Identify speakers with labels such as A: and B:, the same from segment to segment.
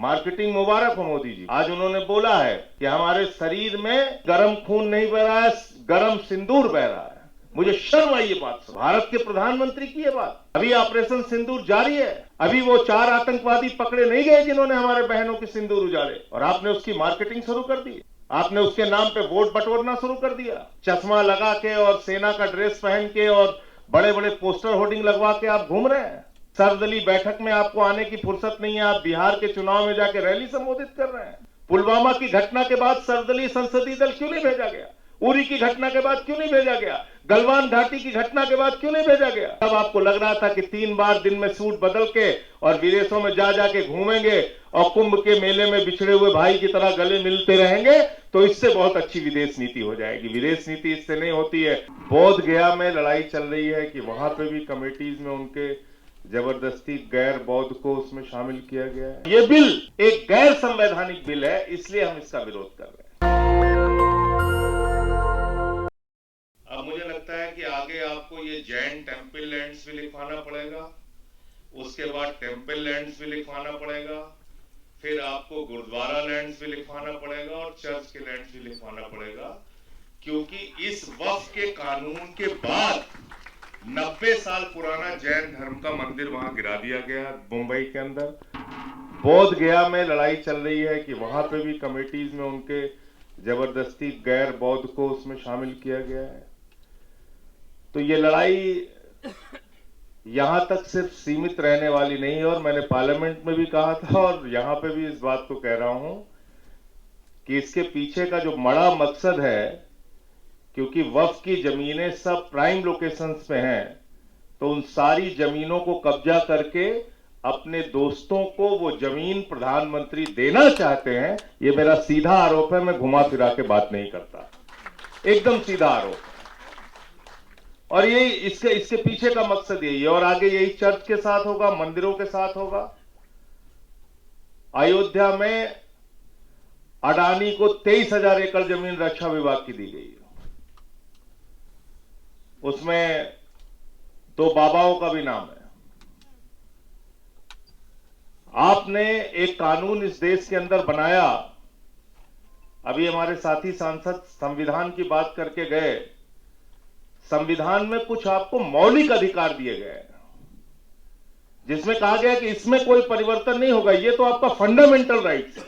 A: Marketing मुबारक हो मोदी जी। आज उन्होंने बोला है कि हमारे शरीर में गर्म खून नहीं बह रहा है, गर्म सिंदूर बह रहा है। मुझे शर्म आई ये बात सुन। भारत के प्रधानमंत्री की ये बात। अभी ऑपरेशन सिंदूर जारी है। अभी वो 4 आतंकवादी पकड़े नहीं गए जिन्होंने हमारे बहनों के सिंदूर उजाड़े, और आपने उसकी मार्केटिंग शुरू कर दी। आपने उसके नाम पे वोट बटोरना शुरू कर दिया। चश्मा लगा के और सेना का ड्रेस पहन के और बड़े बड़े पोस्टर होर्डिंग लगवा के आप घूम रहे हैं। सर्वदलीय बैठक में आपको आने की फुर्सत नहीं है। आप बिहार के चुनाव में जाके रैली संबोधित कर रहे हैं। पुलवामा की घटना के बाद सर्वदलीय संसदीय दल क्यों नहीं भेजा गया? उरी की घटना के बाद क्यों नहीं भेजा गया? गलवान घाटी की घटना के बाद क्यों नहीं भेजा गया? तब आपको लग रहा था कि 3 बार दिन में सूट बदल के और विदेशों में जा जाके घूमेंगे और कुंभ के मेले में बिछड़े हुए भाई की तरह गले मिलते रहेंगे, तो इससे बहुत अच्छी विदेश नीति हो जाएगी। विदेश नीति इससे नहीं होती है। बोध गया में लड़ाई चल रही है कि वहां पे भी कमेटीज में उनके जबरदस्ती गैर बौद्ध को उसमें शामिल किया गया है। ये बिल एक गैर संवैधानिक बिल है, इसलिए हम इसका विरोध कर रहे हैं। अब मुझे लगता है कि आगे आपको ये जैन टेम्पल लैंड्स भी लिखवाना पड़ेगा, उसके बाद टेम्पल लैंड्स भी लिखवाना पड़ेगा, फिर आपको गुरुद्वारा लैंड्स भी लिखवाना पड़ेगा और चर्च के लैंड्स भी लिखवाना पड़ेगा, क्योंकि इस वक्फ के कानून के बाद 90 साल पुराना जैन धर्म का मंदिर वहां गिरा दिया गया मुंबई के अंदर। बोध गया में लड़ाई चल रही है कि वहां पे भी कमेटीज में उनके जबरदस्ती गैर बौद्ध को उसमें शामिल किया गया है। तो ये लड़ाई यहां तक सिर्फ सीमित रहने वाली नहीं है, और मैंने पार्लियामेंट में भी कहा था और यहां पे भी इस बात को कह रहा हूं कि इसके पीछे का जो बड़ा मकसद है, क्योंकि वक्फ की जमीनें सब प्राइम लोकेशंस पे हैं, तो उन सारी जमीनों को कब्जा करके अपने दोस्तों को वो जमीन प्रधानमंत्री देना चाहते हैं। ये मेरा सीधा आरोप है, मैं घुमा फिरा के बात नहीं करता, एकदम सीधा आरोप है। और ये इसके पीछे का मकसद यही है, और आगे यही चर्च के साथ होगा, मंदिरों के साथ होगा। अयोध्या में अडानी को 23,000 एकड़ जमीन रक्षा विभाग की दी गई है। उसमें 2 बाबाओं का भी नाम है। आपने एक कानून इस देश के अंदर बनाया। अभी हमारे साथी सांसद संविधान की बात करके गए। संविधान में कुछ आपको मौलिक अधिकार दिए गए, जिसमें कहा गया कि इसमें कोई परिवर्तन नहीं होगा, ये तो आपका फंडामेंटल राइट्स है।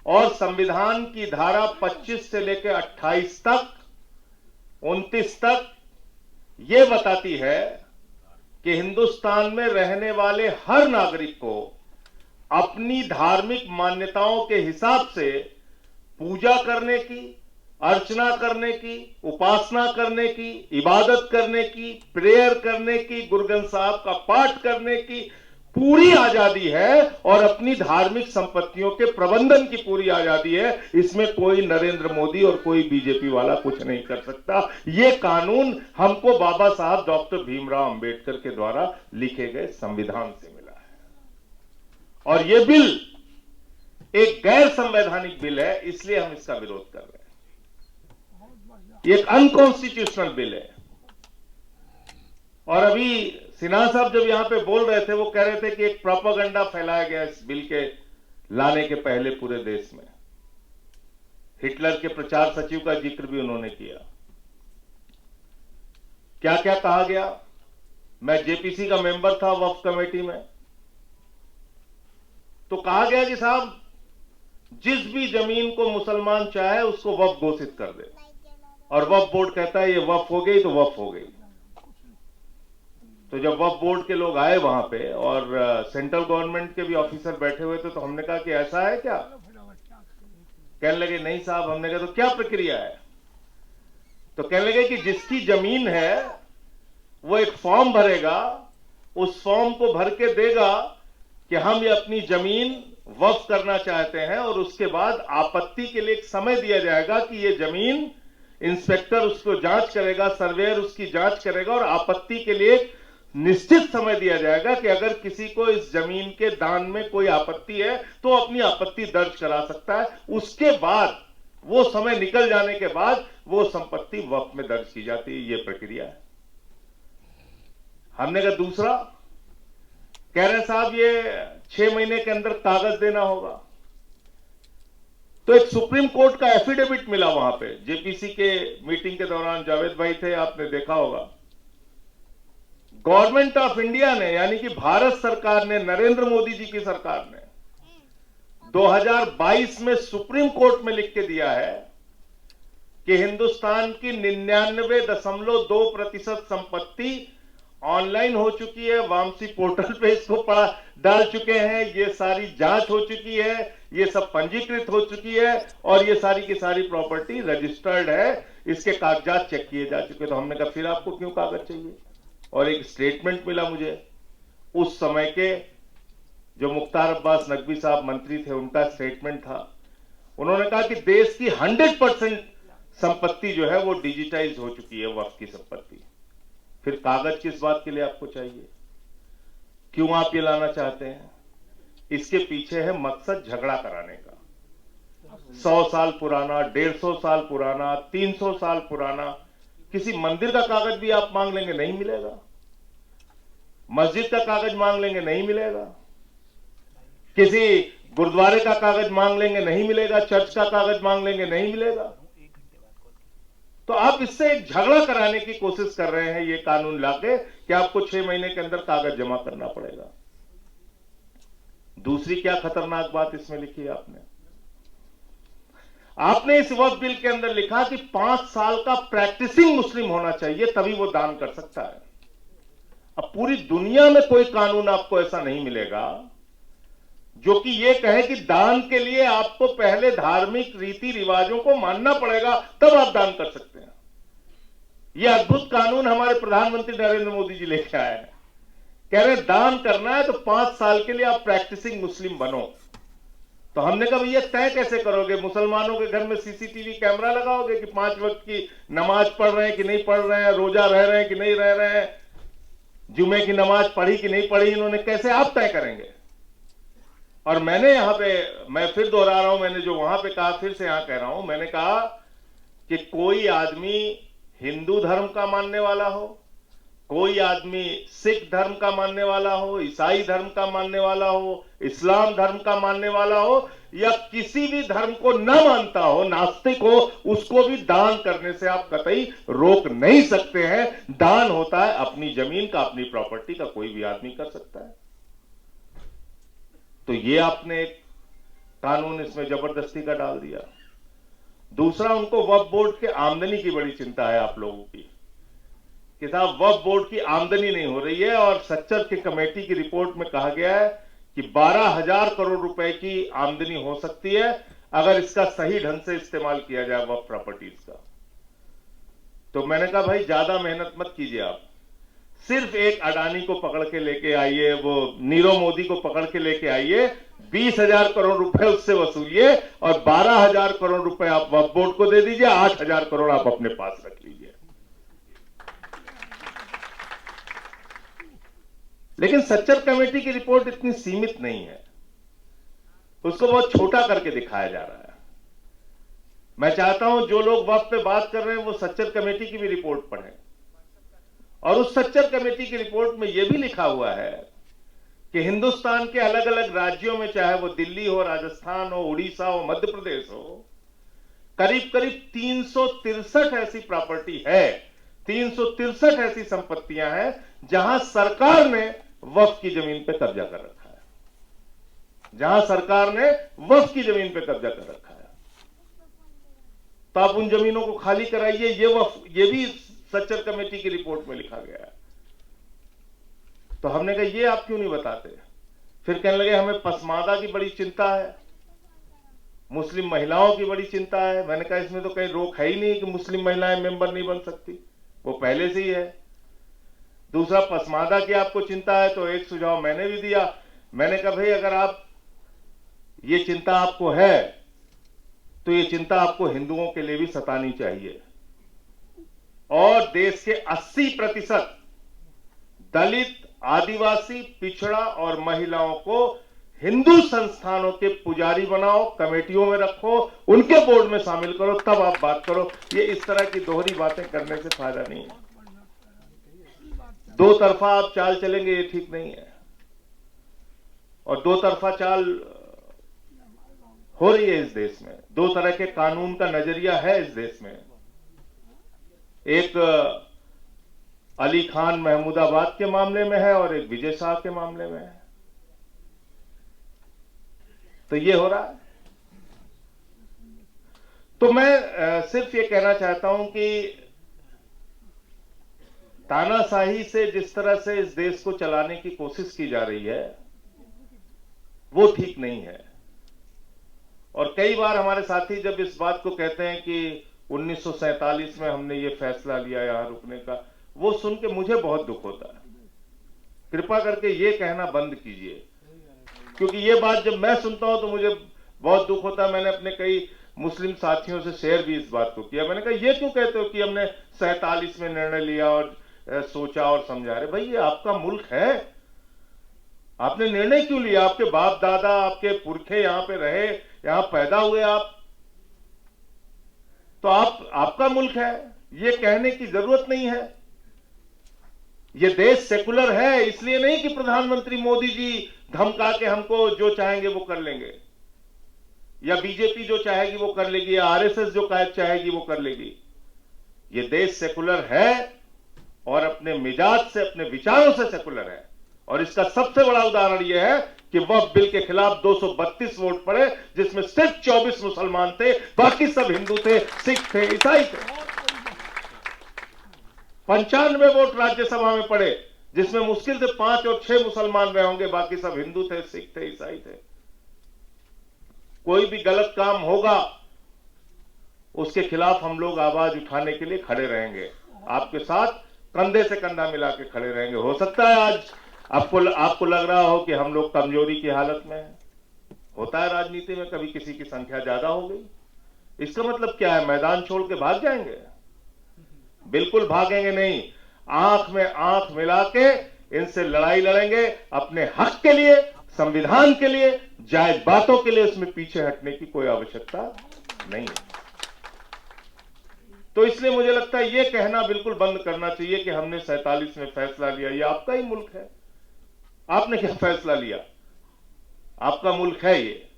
A: और संविधान की धारा 25 से लेकर 28 तक, 29 तक यह बताती है कि हिंदुस्तान में रहने वाले हर नागरिक को अपनी धार्मिक मान्यताओं के हिसाब से पूजा करने की, अर्चना करने की, उपासना करने की, इबादत करने की, प्रेयर करने की, गुरु ग्रंथ साहब का पाठ करने की पूरी आजादी है, और अपनी धार्मिक संपत्तियों के प्रबंधन की पूरी आजादी है। इसमें कोई नरेंद्र मोदी और कोई बीजेपी वाला कुछ नहीं कर सकता। ये कानून हमको बाबा साहब डॉक्टर भीमराव अंबेडकर के द्वारा लिखे गए संविधान से मिला है, और ये बिल एक गैर संवैधानिक बिल है, इसलिए हम इसका विरोध कर रहे हैं। ये एक अनकॉन्स्टिट्यूशनल बिल है। और अभी सिन्हा साहब जब यहां पे बोल रहे थे, वो कह रहे थे कि एक प्रोपेगेंडा फैलाया गया इस बिल के लाने के पहले पूरे देश में। हिटलर के प्रचार सचिव का जिक्र भी उन्होंने किया। क्या क्या कहा गया? मैं जेपीसी का मेंबर था वक्फ कमेटी में, तो कहा गया कि साहब जिस भी जमीन को मुसलमान चाहे उसको वक्फ घोषित कर दे, और वक्फ बोर्ड कहता है ये वक्फ हो गई तो वक्फ हो गई। तो जब वक्फ बोर्ड के लोग आए वहां पे और सेंट्रल गवर्नमेंट के भी ऑफिसर बैठे हुए थे, तो हमने कहा कि ऐसा है क्या? कहने लगे नहीं साहब। हमने कहा तो क्या प्रक्रिया है? तो कहने लगे कि जिसकी जमीन है वो एक फॉर्म भरेगा, उस फॉर्म को भर के देगा कि हम ये अपनी जमीन वक्फ करना चाहते हैं, और उसके बाद आपत्ति के लिए एक समय दिया जाएगा कि ये जमीन, इंस्पेक्टर उसको जांच करेगा, सर्वेयर उसकी जांच करेगा, और आपत्ति के लिए निश्चित समय दिया जाएगा कि अगर किसी को इस जमीन के दान में कोई आपत्ति है तो अपनी आपत्ति दर्ज करा सकता है। उसके बाद वो समय निकल जाने के बाद वो संपत्ति वक्फ में दर्ज की जाती है। ये प्रक्रिया है। हमने कहा दूसरा कह रहे हैं साहब ये 6 महीने के अंदर कागज देना होगा। तो एक सुप्रीम कोर्ट का एफिडेविट मिला वहां पे, जेपीसी के मीटिंग के दौरान जावेद भाई थे, आपने देखा होगा। गवर्नमेंट ऑफ इंडिया ने, यानी कि भारत सरकार ने, नरेंद्र मोदी जी की सरकार ने 2022 में सुप्रीम कोर्ट में लिख के दिया है कि हिंदुस्तान की 99.2% संपत्ति ऑनलाइन हो चुकी है, वामसी पोर्टल पे इसको पड़ा डाल चुके हैं, ये सारी जांच हो चुकी है, ये सब पंजीकृत हो चुकी है और ये सारी की सारी प्रॉपर्टी रजिस्टर्ड है, इसके कागजात चेक किए जा चुके। तो हमने कहा फिर आपको क्यों कागज चाहिए? और एक स्टेटमेंट मिला मुझे उस समय के जो मुख्तार अब्बास नकवी साहब मंत्री थे, उनका स्टेटमेंट था। उन्होंने कहा कि देश की 100% संपत्ति जो है वो डिजिटाइज हो चुकी है, वक्फ की संपत्ति। फिर कागज किस बात के लिए आपको चाहिए? क्यों आप ये लाना चाहते हैं? इसके पीछे है मकसद झगड़ा कराने का। 100 साल पुराना, 150 साल पुराना, 300 साल पुराना किसी मंदिर का कागज भी आप मांग लेंगे, नहीं मिलेगा। मस्जिद का कागज मांग लेंगे, नहीं मिलेगा। किसी गुरुद्वारे का कागज मांग लेंगे, नहीं मिलेगा। चर्च का कागज मांग लेंगे, नहीं मिलेगा। तो आप इससे एक झगड़ा कराने की कोशिश कर रहे हैं ये कानून लाके कि आपको 6 महीने के अंदर कागज जमा करना पड़ेगा। दूसरी क्या खतरनाक बात इसमें लिखी है आपने इस वक्फ बिल के अंदर लिखा कि 5 साल का प्रैक्टिसिंग मुस्लिम होना चाहिए, तभी वो दान कर सकता है। अब पूरी दुनिया में कोई कानून आपको ऐसा नहीं मिलेगा जो कि ये कहे कि दान के लिए आपको पहले धार्मिक रीति रिवाजों को मानना पड़ेगा, तब आप दान कर सकते हैं। यह अद्भुत कानून हमारे प्रधानमंत्री नरेंद्र मोदी जी लेके आए हैं। कह रहे हैं दान करना है तो 5 साल के लिए आप प्रैक्टिसिंग मुस्लिम बनो। तो हमने कहा भैया तय कैसे करोगे? मुसलमानों के घर में सीसीटीवी कैमरा लगाओगे कि 5 वक्त की नमाज पढ़ रहे हैं कि नहीं पढ़ रहे हैं, रोजा रह रहे हैं कि नहीं रह रहे हैं, जुमे की नमाज पढ़ी कि नहीं पढ़ी, इन्होंने कैसे आप तय करेंगे? और मैंने यहां पे, मैं फिर दोहरा रहा हूं, मैंने जो वहां पे कहा फिर से यहां कह रहा हूं, मैंने कहा कि कोई आदमी हिंदू धर्म का मानने वाला हो, कोई आदमी सिख धर्म का मानने वाला हो, ईसाई धर्म का मानने वाला हो, इस्लाम धर्म का मानने वाला हो, या किसी भी धर्म को न मानता हो, नास्तिक हो, उसको भी दान करने से आप कतई रोक नहीं सकते हैं। दान होता है अपनी जमीन का, अपनी प्रॉपर्टी का, कोई भी आदमी कर सकता है। तो ये आपने एक कानून इसमें जबरदस्ती का डाल दिया। दूसरा, उनको वक्फ बोर्ड के आमदनी की बड़ी चिंता है आप लोगों की कि साहब वक्फ बोर्ड की आमदनी नहीं हो रही है, और सच्चर की कमेटी की रिपोर्ट में कहा गया है कि 12,000 करोड़ रुपए की आमदनी हो सकती है अगर इसका सही ढंग से इस्तेमाल किया जाए वक्फ प्रॉपर्टीज का। तो मैंने कहा भाई ज्यादा मेहनत मत कीजिए, आप सिर्फ एक अडानी को पकड़ के लेके आइए, वो नीरव मोदी को पकड़ के लेके आइए, 20,000 करोड़ रुपए उससे वसूलिए और 12,000 करोड़ रुपए आप वक्फ बोर्ड को दे दीजिए, 8,000 करोड़ आप अपने पास रख लीजिए। लेकिन सच्चर कमेटी की रिपोर्ट इतनी सीमित नहीं है, उसको बहुत छोटा करके दिखाया जा रहा है। मैं चाहता हूं जो लोग वक्फ पे बात कर रहे हैं वो सच्चर कमेटी की भी रिपोर्ट पढ़ें, और उस सच्चर कमेटी की रिपोर्ट में यह भी लिखा हुआ है कि हिंदुस्तान के अलग अलग राज्यों में, चाहे वो दिल्ली हो, राजस्थान हो, उड़ीसा हो, मध्य प्रदेश हो, करीब करीब 363 ऐसी प्रॉपर्टी है, 363 ऐसी संपत्तियां हैं जहां सरकार ने वक्फ की जमीन पे कब्जा कर रखा है, जहां सरकार ने वक्फ की जमीन पे कब्जा कर रखा है। तो आप उन जमीनों को खाली कराइए, ये भी सच्चर कमेटी की रिपोर्ट में लिखा गया है। तो हमने कहा ये आप क्यों नहीं बताते? फिर कहने लगे हमें पसमादा की बड़ी चिंता है, मुस्लिम महिलाओं की बड़ी चिंता है। मैंने कहा इसमें तो कहीं रोक है ही नहीं कि मुस्लिम महिलाएं मेंबर नहीं बन सकती, वो पहले से ही है। दूसरा, पसमादा की आपको चिंता है तो एक सुझाव मैंने भी दिया, मैंने कहा भाई अगर आप ये चिंता आपको है तो ये चिंता आपको हिंदुओं के लिए भी सतानी चाहिए, और देश के 80% दलित, आदिवासी, पिछड़ा और महिलाओं को हिंदू संस्थानों के पुजारी बनाओ, कमेटियों में रखो, उनके बोर्ड में शामिल करो, तब आप बात करो। ये इस तरह की दोहरी बातें करने से फायदा नहीं है। दो तरफा आप चाल चलेंगे, ये ठीक नहीं है। और दो तरफा चाल हो रही है इस देश में। दो तरह के कानून का नजरिया है इस देश में। एक अली खान महमूदाबाद के मामले में है और एक विजय शाह के मामले में है। तो ये हो रहा है। तो मैं सिर्फ ये कहना चाहता हूं कि तानाशाही से जिस तरह से इस देश को चलाने की कोशिश की जा रही है वो ठीक नहीं है। और कई बार हमारे साथी जब इस बात को कहते हैं कि 1947 में हमने ये फैसला लिया यहां रुकने का, वो सुन के मुझे बहुत दुख होता है। कृपा करके ये कहना बंद कीजिए, क्योंकि ये बात जब मैं सुनता हूं तो मुझे बहुत दुख होता है। मैंने अपने कई मुस्लिम साथियों से शेयर भी इस बात को किया। मैंने कहा ये क्यों कहते हो कि हमने 47 में निर्णय लिया और सोचा और समझा। रहे भाई, ये आपका मुल्क है, आपने निर्णय क्यों लिया? आपके बाप दादा, आपके पुरखे यहां पे रहे, यहां पैदा हुए आप, तो आपका मुल्क है, ये कहने की जरूरत नहीं है। ये देश सेकुलर है, इसलिए नहीं कि प्रधानमंत्री मोदी जी धमका के हमको जो चाहेंगे वो कर लेंगे, या बीजेपी जो चाहेगी वो कर लेगी, या आरएसएस जो चाहेगी वो कर लेगी। ये देश सेकुलर है और अपने मिजाज से, अपने विचारों से सेकुलर है। और इसका सबसे बड़ा उदाहरण यह है कि वक्फ बिल के खिलाफ 232 वोट पड़े, जिसमें सिर्फ 24 मुसलमान थे, बाकी सब हिंदू थे, सिख थे, ईसाई थे। 95 वोट राज्यसभा में पड़े, जिसमें मुश्किल से 5 और 6 मुसलमान रहे होंगे, बाकी सब हिंदू थे, सिख थे, ईसाई थे। कोई भी गलत काम होगा उसके खिलाफ हम लोग आवाज उठाने के लिए खड़े रहेंगे, आपके साथ कंधे से कंधा मिला के खड़े रहेंगे। हो सकता है आज आपको लग रहा हो कि हम लोग कमजोरी की हालत में हैं। होता है राजनीति में, कभी किसी की संख्या ज्यादा हो गई, इसका मतलब क्या है मैदान छोड़ के भाग जाएंगे? बिल्कुल भागेंगे नहीं। आंख में आंख मिला के इनसे लड़ाई लड़ेंगे, अपने हक के लिए, संविधान के लिए, जायज बातों के लिए। इसमें पीछे हटने की कोई आवश्यकता नहीं है। तो इसलिए मुझे लगता है यह कहना बिल्कुल बंद करना चाहिए कि हमने 47 में फैसला लिया। यह आपका ही मुल्क है, आपने क्या फैसला लिया? आपका मुल्क है ये,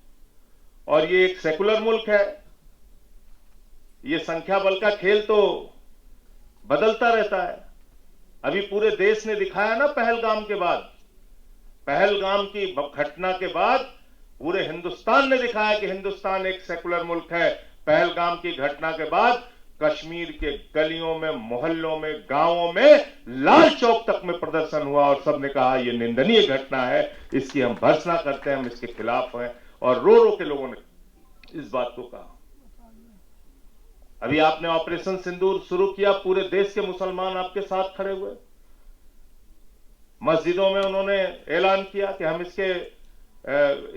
A: और ये एक सेकुलर मुल्क है। ये संख्या बल का खेल तो बदलता रहता है। अभी पूरे देश ने दिखाया ना, पहलगाम के बाद, पहलगाम की घटना के बाद पूरे हिंदुस्तान ने दिखाया कि हिंदुस्तान एक सेकुलर मुल्क है। पहलगाम की घटना के बाद कश्मीर के गलियों में, मोहल्लों में, गांवों में, लाल चौक तक में प्रदर्शन हुआ और सबने कहा यह निंदनीय घटना है, इसकी हम भर्त्सना करते हैं, हम इसके खिलाफ हैं। और रो रो के लोगों ने इस बात को कहा। अभी आपने ऑपरेशन सिंदूर शुरू किया, पूरे देश के मुसलमान आपके साथ खड़े हुए। मस्जिदों में उन्होंने ऐलान किया कि हम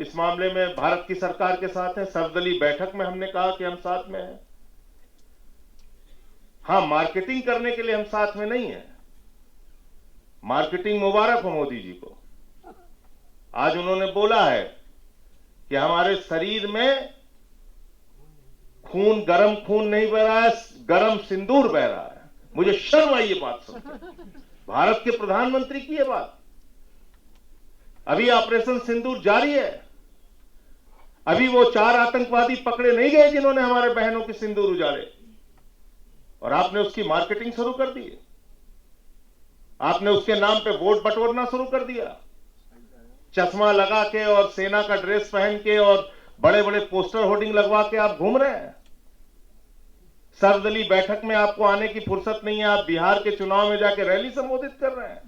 A: इस मामले में भारत की सरकार के साथ हैं। सर्वदलीय बैठक में हमने कहा कि हम साथ में हैं। हां, मार्केटिंग करने के लिए हम साथ में नहीं हैं। मार्केटिंग मुबारक हो मोदी जी को। आज उन्होंने बोला है कि हमारे शरीर में खून, गर्म खून नहीं बह रहा है, गर्म सिंदूर बह रहा है। मुझे शर्म आई ये बात सुनकर। भारत के प्रधानमंत्री की ये बात। अभी ऑपरेशन सिंदूर जारी है। अभी वो 4 आतंकवादी पकड़े नहीं गए जिन्होंने हमारे बहनों के सिंदूर उजाड़े, और आपने उसकी मार्केटिंग शुरू कर दी। आपने उसके नाम पे वोट बटोरना शुरू कर दिया। चश्मा लगा के और सेना का ड्रेस पहन के और बड़े बड़े पोस्टर होर्डिंग लगवा के आप घूम रहे हैं। सर्वदलीय बैठक में आपको आने की फुर्सत नहीं है। आप बिहार के चुनाव में जाके रैली संबोधित कर रहे हैं,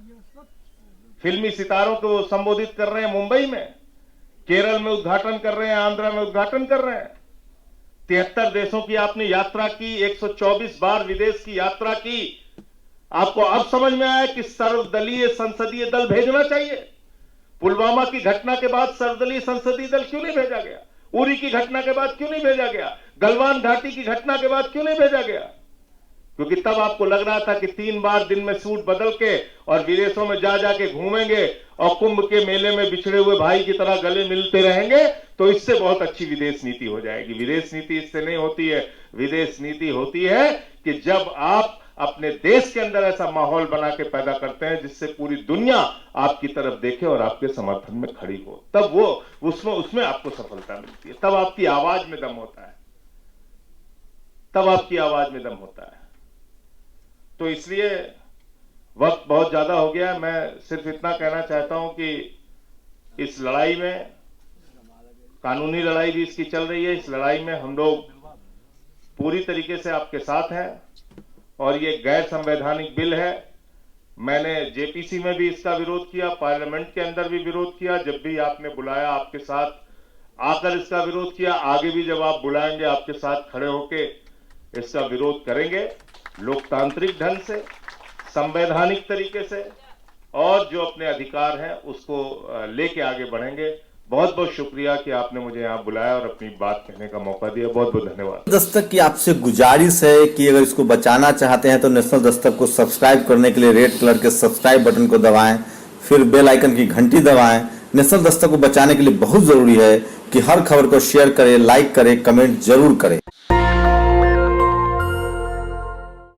A: फिल्मी सितारों को संबोधित कर रहे हैं मुंबई में, केरल में उद्घाटन कर रहे हैं, आंध्र में उद्घाटन कर रहे हैं। 73 देशों की आपने यात्रा की, 124 बार विदेश की यात्रा की। आपको अब समझ में आया कि सर्वदलीय संसदीय दल भेजना चाहिए। पुलवामा की घटना के बाद सर्वदलीय संसदीय दल क्यों नहीं भेजा गया? उरी की घटना के बाद क्यों नहीं भेजा गया? गलवान घाटी की घटना के बाद क्यों नहीं भेजा गया? क्योंकि तब आपको लग रहा था कि 3 बार दिन में सूट बदल के और विदेशों में जा जाके घूमेंगे और कुंभ के मेले में बिछड़े हुए भाई की तरह गले मिलते रहेंगे, तो इससे बहुत अच्छी विदेश नीति हो जाएगी। विदेश नीति इससे नहीं होती है। विदेश नीति होती है कि जब आप अपने देश के अंदर ऐसा माहौल बना के पैदा करते हैं जिससे पूरी दुनिया आपकी तरफ देखे और आपके समर्थन में खड़ी हो, तब वो उसमें आपको सफलता मिलती है, तब आपकी आवाज में दम होता है, तब आपकी आवाज में दम होता है। तो इसलिए वक्त बहुत ज्यादा हो गया, मैं सिर्फ इतना कहना चाहता हूं कि इस लड़ाई में, कानूनी लड़ाई भी इसकी चल रही है, इस लड़ाई में हम लोग पूरी तरीके से आपके साथ हैं और ये गैर संवैधानिक बिल है। मैंने जेपीसी में भी इसका विरोध किया, पार्लियामेंट के अंदर भी विरोध किया, जब भी आपने बुलाया आपके साथ आकर इसका विरोध किया, आगे भी जब आप बुलाएंगे आपके साथ खड़े होके इसका विरोध करेंगे, लोकतांत्रिक ढंग से, संवैधानिक तरीके से, और जो अपने अधिकार हैं उसको लेके आगे बढ़ेंगे। बहुत बहुत शुक्रिया कि आपने मुझे यहाँ बुलाया और अपनी बात कहने का मौका दिया, बहुत बहुत धन्यवाद।
B: दस्तक की आपसे गुजारिश है कि अगर इसको बचाना चाहते हैं तो नेशनल दस्तक को सब्सक्राइब करने के लिए रेड कलर के सब्सक्राइब बटन को दबाएं, फिर बेल आइकन की घंटी दबाएं। नेशनल दस्तक को बचाने के लिए बहुत जरूरी है कि हर खबर को शेयर करें, लाइक करें, कमेंट जरूर करें।